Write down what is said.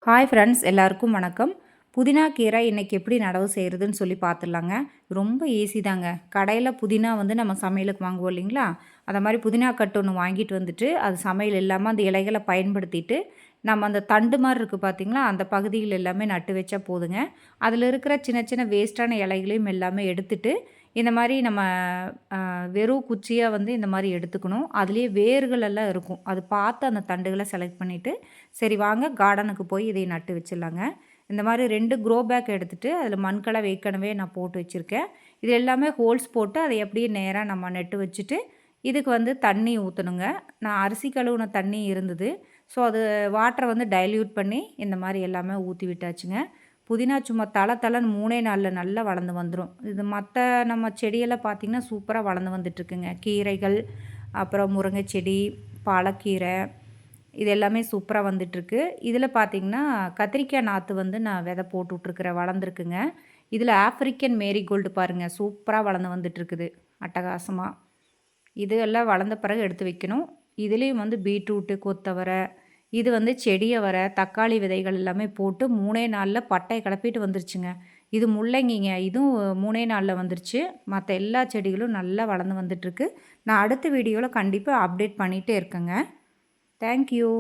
Hi friends, எல்லாருக்கும் வணக்கம். புதினா கீரை இன்னைக்கு எப்படி நடவு செய்கிறதுன்னு சொல்லி பார்த்துடலாங்க. ரொம்ப ஈஸி தாங்க. கடையில் புதினா வந்து நம்ம சமையலுக்கு வாங்குவோம் இல்லைங்களா? அதை மாதிரி புதினா கட்டு ஒன்று வாங்கிட்டு வந்துட்டு அது சமையல் இல்லாமல் அந்த இலைகளை பயன்படுத்திட்டு நம்ம அந்த தண்டு மாதிரி இருக்குது பார்த்தீங்களா, அந்த பகுதிகள் எல்லாமே நட்டு வச்சா போதுங்க. அதில் இருக்கிற சின்ன சின்ன வேஸ்ட்டான இலைகளையும் எல்லாமே எடுத்துட்டு இந்த மாதிரி நம்ம வெறும் குச்சியாக வந்து இந்த மாதிரி எடுத்துக்கணும். அதுலேயே வேர்கள் எல்லாம் இருக்கும். அது பார்த்து அந்த தண்டுகளை செலக்ட் பண்ணிவிட்டு சரி வாங்க கார்டனுக்கு போய் இதை நட்டு வச்சிடலாங்க. இந்த மாதிரி 2 க்ரோ பேக் எடுத்துகிட்டு அதில் மண்கலம் ஏற்கனவே நான் போட்டு வச்சுருக்கேன். இது எல்லாமே ஹோல்ஸ் போட்டு அதை அப்படியே நேராக நம்ம நட்டு வச்சுட்டு இதுக்கு வந்து தண்ணி ஊற்றணுங்க. நான் அரிசி கழுவுன தண்ணி இருந்தது. ஸோ அது வாட்டரை வந்து டைல்யூட் பண்ணி இந்த மாதிரி எல்லாமே ஊற்றி விட்டாச்சுங்க. புதினா சும்மா தலை தலைன்னு 3 நாளில் நல்லா வளர்ந்து வந்துடும். இது மற்ற நம்ம செடியெல்லாம் பார்த்திங்கன்னா சூப்பராக வளர்ந்து வந்துட்டுருக்குங்க. கீரைகள், அப்புறம் முருங்கை செடி, பாலக்கீரை, இது எல்லாமே சூப்பராக வந்துட்டுருக்கு. இதில் பார்த்திங்கன்னா கத்திரிக்காய் நாற்று வந்து நான் விதை போட்டு விட்ருக்குறேன், வளர்ந்துருக்குங்க. இதில் ஆஃப்ரிக்கன் மேரிகோல்டு பாருங்கள், சூப்பராக வளர்ந்து வந்துட்டுருக்குது அட்டகாசமாக. இது எல்லாம் வளர்ந்த பிறகு எடுத்து வைக்கணும். இதுலேயும் வந்து பீட்ரூட்டு, கொத்தவரை, இது வந்து செடியவரை, தக்காளி விதைகள் எல்லாமே போட்டு 3 நாளில் பட்டையை கிளப்பிட்டு வந்துருச்சுங்க. இது முள்ளங்கிங்க, இதுவும் 3 நாளில் வந்துருச்சு. மற்ற எல்லா செடிகளும் நல்லா வளர்ந்து வந்துட்டுருக்கு. நான் அடுத்த வீடியோவில் கண்டிப்பாக அப்டேட் பண்ணிகிட்டே இருக்கேங்க. Thank you.